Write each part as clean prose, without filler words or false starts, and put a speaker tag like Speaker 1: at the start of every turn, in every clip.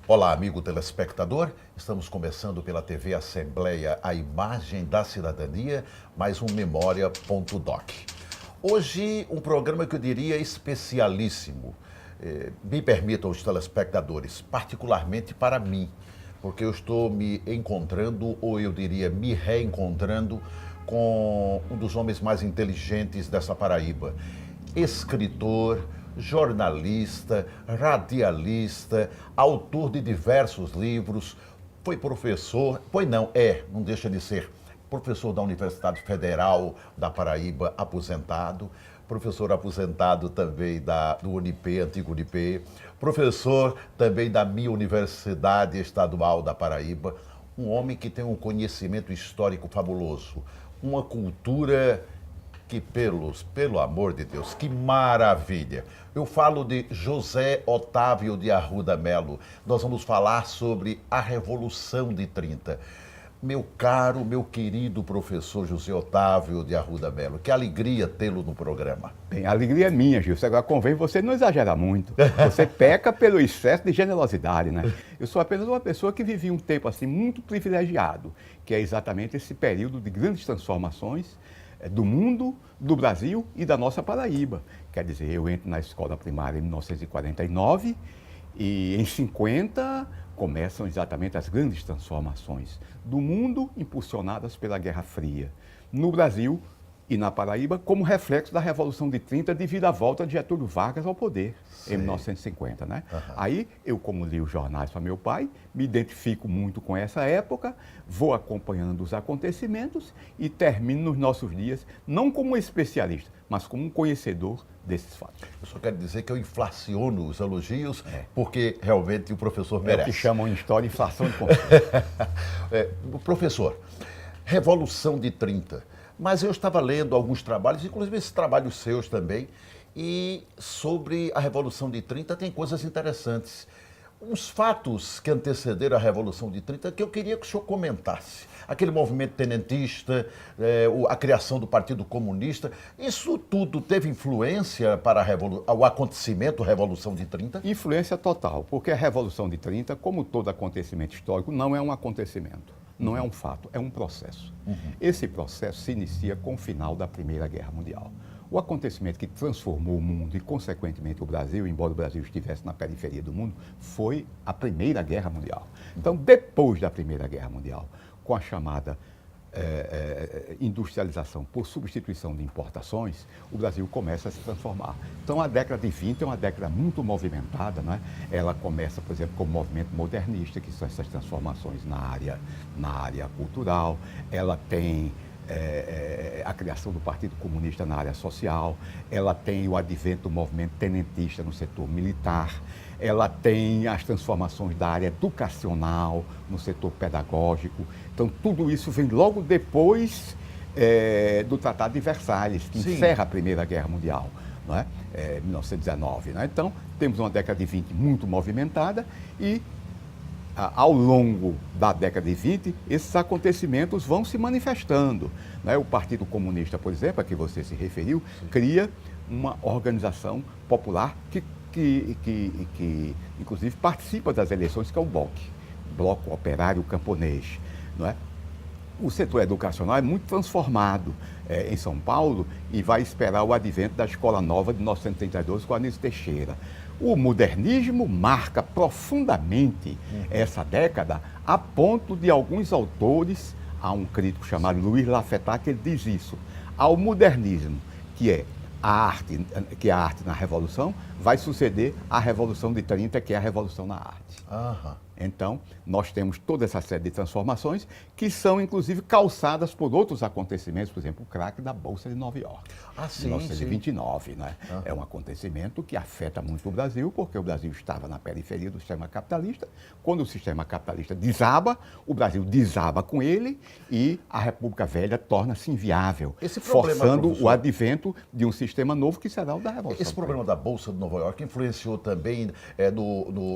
Speaker 1: Olá, amigo telespectador. Estamos começando pela TV Assembleia, a imagem da cidadania, mais um Memória.doc. Hoje, um programa que eu diria especialíssimo. Me permitam os telespectadores, particularmente para mim, porque eu estou me encontrando, ou eu diria me reencontrando, com um dos homens mais inteligentes dessa Paraíba. Escritor, jornalista, radialista, autor de diversos livros, foi professor, não deixa de ser professor da Universidade Federal da Paraíba, aposentado, professor aposentado também do Unip, antigo Unip, professor também da minha Universidade Estadual da Paraíba, um homem que tem um conhecimento histórico fabuloso, uma cultura que, pelo amor de Deus, que maravilha! Eu falo de José Otávio de Arruda Melo. Nós vamos falar sobre a Revolução de 30. Meu caro, meu querido professor José Otávio de Arruda Melo, que alegria tê-lo no programa.
Speaker 2: Bem, a alegria é minha, Gilson. Agora convém você não exagerar muito. Você peca pelo excesso de generosidade, né? Eu sou apenas uma pessoa que vivia um tempo assim muito privilegiado, que é exatamente esse período de grandes transformações do mundo, do Brasil e da nossa Paraíba. Quer dizer, eu entro na escola primária em 1949 e em 50 começam exatamente as grandes transformações do mundo impulsionadas pela Guerra Fria. No Brasil e na Paraíba, como reflexo da Revolução de 30 devido à volta de Getúlio Vargas ao poder. Sim. Em 1950, né? Uhum. Aí, eu como li os jornais para meu pai, me identifico muito com essa época, vou acompanhando os acontecimentos e termino nos nossos dias, não como especialista, mas como um conhecedor desses fatos.
Speaker 1: Eu só quero dizer que eu inflaciono os elogios, porque realmente o professor merece.
Speaker 2: É o que chamam em história de inflação de confiança.
Speaker 1: Professor, Revolução de 30. Mas eu estava lendo alguns trabalhos, inclusive esses trabalhos seus também, e sobre a Revolução de 30 tem coisas interessantes. Uns fatos que antecederam a Revolução de 30 que eu queria que o senhor comentasse. Aquele movimento tenentista, a criação do Partido Comunista, isso tudo teve influência para o acontecimento da Revolução de 30?
Speaker 2: Influência total, porque a Revolução de 30, como todo acontecimento histórico, não é um acontecimento, não é um fato, é um processo. Esse processo se inicia com o final da Primeira Guerra Mundial. O acontecimento que transformou o mundo e, consequentemente, o Brasil, embora o Brasil estivesse na periferia do mundo, foi a Primeira Guerra Mundial. Então, depois da Primeira Guerra Mundial, com a chamada industrialização por substituição de importações, o Brasil começa a se transformar. Então, a década de 20 é uma década muito movimentada, não é? Ela começa, por exemplo, com o movimento modernista, que são essas transformações na área cultural. Ela tem a criação do Partido Comunista na área social, ela tem o advento do movimento tenentista no setor militar, ela tem as transformações da área educacional, no setor pedagógico. Então, tudo isso vem logo depois do Tratado de Versalhes, que encerra a Primeira Guerra Mundial, não é? 1919. Não é? Então, temos uma década de 20 muito movimentada e, ao longo da década de 20, esses acontecimentos vão se manifestando. Né? O Partido Comunista, por exemplo, a que você se referiu, cria uma organização popular que inclusive, participa das eleições, que é o BOC, Bloco Operário Camponês. Não é? O setor educacional é muito transformado em São Paulo e vai esperar o advento da Escola Nova de 1932 com Anísio Teixeira. O modernismo marca profundamente essa década, a ponto de alguns autores, há um crítico chamado Luiz Lafetá que ele diz isso, ao modernismo, que é a arte na Revolução, vai suceder a Revolução de 30, que é a Revolução na arte. Então, nós temos toda essa série de transformações que são, inclusive, calçadas por outros acontecimentos, por exemplo, o craque da Bolsa de Nova York, em 1929. Né? É um acontecimento que afeta muito o Brasil, porque o Brasil estava na periferia do sistema capitalista. Quando o sistema capitalista desaba, o Brasil desaba com ele e a República Velha torna-se inviável, forçando o advento de um sistema novo que será o da Revolução.
Speaker 1: Esse problema da Bolsa de Nova York influenciou também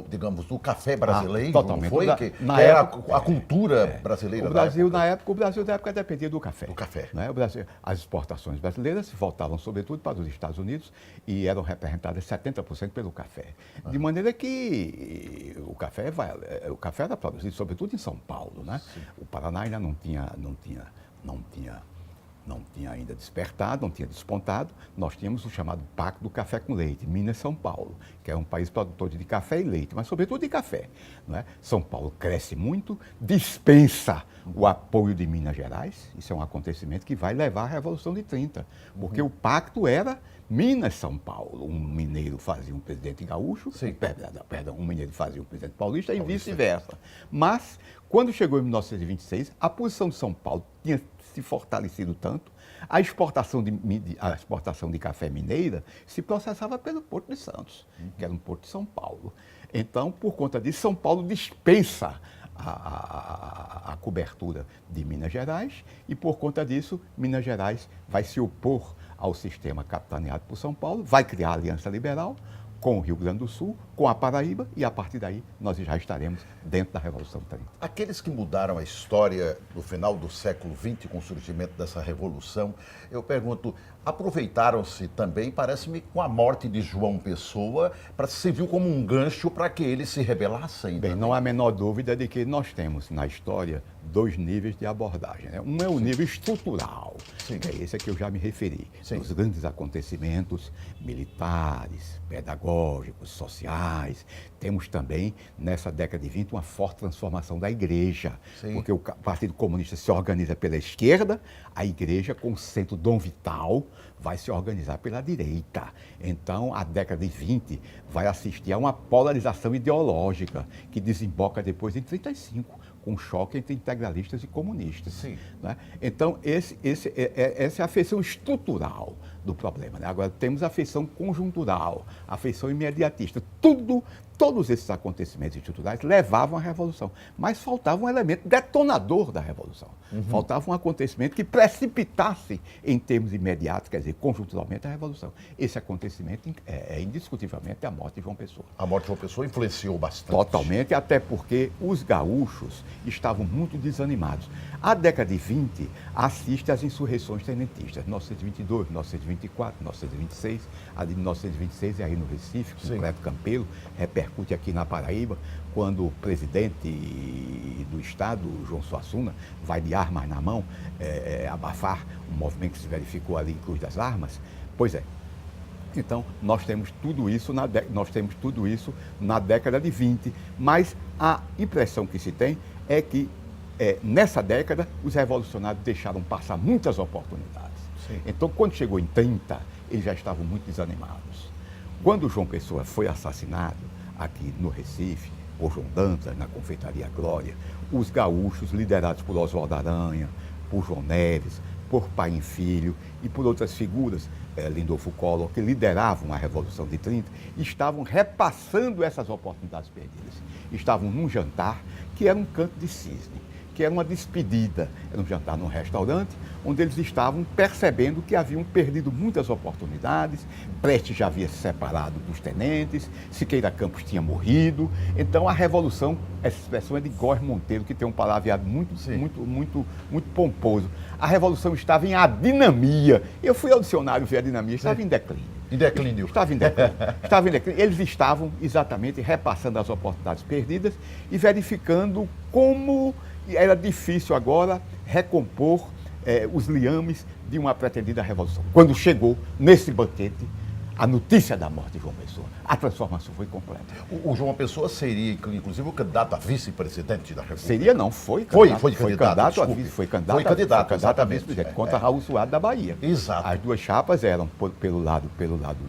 Speaker 1: digamos, no café brasileiro? índio, não foi? Que era a cultura brasileira
Speaker 2: o Brasil,
Speaker 1: da época.
Speaker 2: O Brasil, na época, dependia do café.
Speaker 1: Do café.
Speaker 2: Né? O Brasil, as exportações brasileiras se voltavam, sobretudo, para os Estados Unidos e eram representadas 70% pelo café. De maneira que o café era produzido, sobretudo, em São Paulo. Né? O Paraná ainda não tinha ainda despertado, não tinha despontado. Nós tínhamos o chamado Pacto do Café com Leite, Minas São Paulo, que é um país produtor de café e leite, mas sobretudo de café. Não é? São Paulo cresce muito, dispensa o apoio de Minas Gerais. Isso é um acontecimento que vai levar à Revolução de 30, porque o pacto era Minas-São Paulo. Um mineiro fazia um presidente gaúcho, um mineiro fazia um presidente paulista e vice-versa. Mas, quando chegou em 1926, a posição de São Paulo tinha se fortalecido tanto, a exportação de café mineira se processava pelo Porto de Santos, que era um porto de São Paulo. Então, por conta disso, São Paulo dispensa a cobertura de Minas Gerais e, por conta disso, Minas Gerais vai se opor ao sistema capitaneado por São Paulo, vai criar a Aliança Liberal com o Rio Grande do Sul, com a Paraíba, e a partir daí nós já estaremos dentro da Revolução 30.
Speaker 1: Aqueles que mudaram a história no final do século XX, com o surgimento dessa revolução, eu pergunto, aproveitaram-se também, parece-me, com a morte de João Pessoa, para servir como um gancho para que eles se rebelassem?
Speaker 2: Bem, não há a menor dúvida de que nós temos na história dois níveis de abordagem. Né? Um é o nível estrutural, que é esse a que eu já me referi, os grandes acontecimentos militares, pedagógicos, sociais. Temos também, nessa década de 20, uma forte transformação da igreja, porque o Partido Comunista se organiza pela esquerda, a igreja, com o centro Dom Vital, vai se organizar pela direita. Então, a década de 20 vai assistir a uma polarização ideológica que desemboca depois em 35, com um choque entre integralistas e comunistas. Né? Então, essa é a feição estrutural do problema. Né? Agora, temos a feição conjuntural, a feição imediatista. Todos esses acontecimentos estruturais levavam à Revolução, mas faltava um elemento detonador da Revolução. Faltava um acontecimento que precipitasse em termos imediatos, quer dizer, conjunturalmente, a Revolução. Esse acontecimento é indiscutivelmente a morte de João Pessoa.
Speaker 1: A morte de João Pessoa influenciou bastante.
Speaker 2: Totalmente, até porque os gaúchos estavam muito desanimados. A década de 20 assiste às insurreições tenentistas, 1922, 1924, 1926. A de 1926 é aí no Recife, com o Cleto Campelo, repercute aqui na Paraíba, quando o presidente do Estado, João Suassuna, vai de armas na mão abafar um movimento que se verificou ali em Cruz das Armas. Pois é. Então, nós temos tudo isso na década de 20, mas a impressão que se tem é que nessa década os revolucionários deixaram passar muitas oportunidades. Então, quando chegou em 30, eles já estavam muito desanimados. Quando João Pessoa foi assassinado aqui no Recife, por João Dantas, na Confeitaria Glória, os gaúchos, liderados por Oswaldo Aranha, por João Neves, por Paim Filho e por outras figuras, Lindolfo Collor, que lideravam a Revolução de 30, estavam repassando essas oportunidades perdidas. Estavam num jantar que era um canto de cisne, que era uma despedida, era um jantar num restaurante, onde eles estavam percebendo que haviam perdido muitas oportunidades. Prestes já havia se separado dos tenentes, Siqueira Campos tinha morrido. Então a Revolução, essa expressão é de Góes Monteiro, que tem um palavreado muito pomposo. A Revolução estava em adinamia. Eu fui ao dicionário ver a dinamia, estava em declínio.
Speaker 1: Em declínio.
Speaker 2: Estava em declínio. Eles estavam exatamente repassando as oportunidades perdidas e verificando como era difícil agora recompor os liames de uma pretendida revolução. Quando chegou nesse banquete a notícia da morte de João Pessoa, a transformação foi completa.
Speaker 1: O João Pessoa seria, inclusive, o candidato a vice-presidente da República?
Speaker 2: Seria, não, foi candidato.
Speaker 1: Foi candidato, exatamente.
Speaker 2: Contra Raul Soares da Bahia.
Speaker 1: Exato.
Speaker 2: As duas chapas eram, pelo lado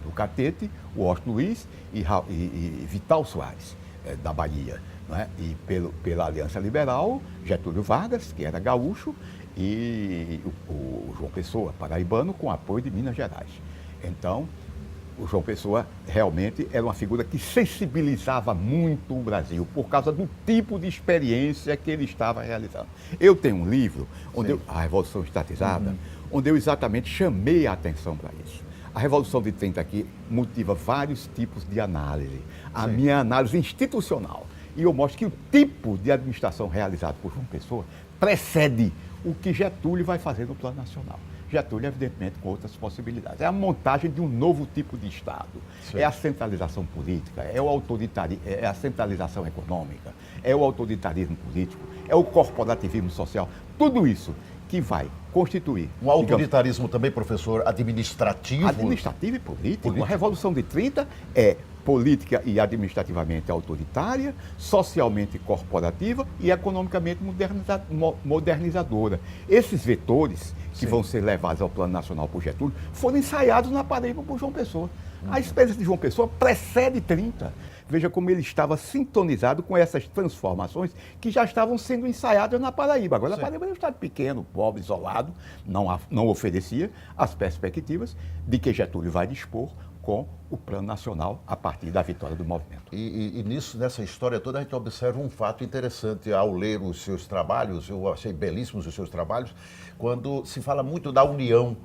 Speaker 2: do Catete, o Washington Luiz e Vital Soares, da Bahia. Não é? E pela Aliança Liberal, Getúlio Vargas, que era gaúcho, e o João Pessoa, paraibano, com apoio de Minas Gerais. Então, o João Pessoa realmente era uma figura que sensibilizava muito o Brasil, por causa do tipo de experiência que ele estava realizando. Eu tenho um livro, A Revolução Estatizada, onde eu exatamente chamei a atenção para isso. A Revolução de 30 aqui motiva vários tipos de análise. A minha análise institucional, e eu mostro que o tipo de administração realizado por João Pessoa precede o que Getúlio vai fazer no Plano Nacional. Getúlio, evidentemente, com outras possibilidades. É a montagem de um novo tipo de Estado. Sim. É a centralização política, é o autoritarismo, é a centralização econômica, é o autoritarismo político, é o corporativismo social. Tudo isso que vai constituir...
Speaker 1: Um autoritarismo também, professor, administrativo?
Speaker 2: Administrativo e político. A Revolução de 30 é política e administrativamente autoritária, socialmente corporativa e economicamente modernizadora. Esses vetores que vão ser levados ao Plano Nacional por Getúlio foram ensaiados na Paraíba por João Pessoa. A experiência de João Pessoa precede 30. Veja como ele estava sintonizado com essas transformações que já estavam sendo ensaiadas na Paraíba. Agora, a Paraíba é um estado pequeno, pobre, isolado, não oferecia as perspectivas de que Getúlio vai dispor com o Plano Nacional a partir da vitória do movimento.
Speaker 1: E nessa história toda, a gente observa um fato interessante ao ler os seus trabalhos. Eu achei belíssimos os seus trabalhos, quando se fala muito da união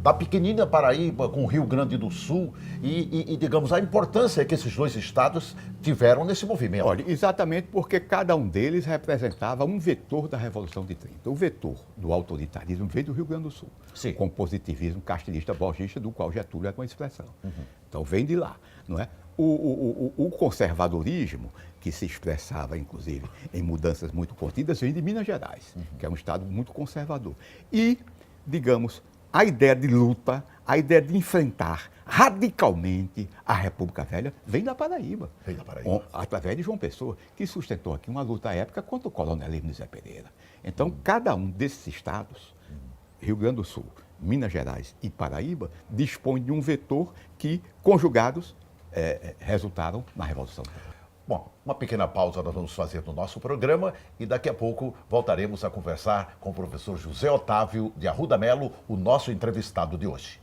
Speaker 1: da pequenina Paraíba com o Rio Grande do Sul e, digamos, a importância que esses dois estados tiveram nesse movimento.
Speaker 2: Olha, exatamente porque cada um deles representava um vetor da Revolução de 30. O vetor do autoritarismo veio do Rio Grande do Sul, com o positivismo castilhista borgista, do qual Getúlio é uma expressão. Então vem de lá, não é? O conservadorismo, que se expressava, inclusive, em mudanças muito contidas, vem de Minas Gerais, que é um estado muito conservador. E, digamos, a ideia de luta, a ideia de enfrentar radicalmente a República Velha vem da Paraíba.
Speaker 1: Vem da Paraíba.
Speaker 2: Através de João Pessoa, que sustentou aqui uma luta épica contra o coronelismo de Zé Pereira. Então, cada um desses estados, Rio Grande do Sul, Minas Gerais e Paraíba, dispõe de um vetor que, conjugados, resultaram na Revolução.
Speaker 1: Bom, uma pequena pausa nós vamos fazer no nosso programa e daqui a pouco voltaremos a conversar com o professor José Otávio de Arruda Melo, o nosso entrevistado de hoje.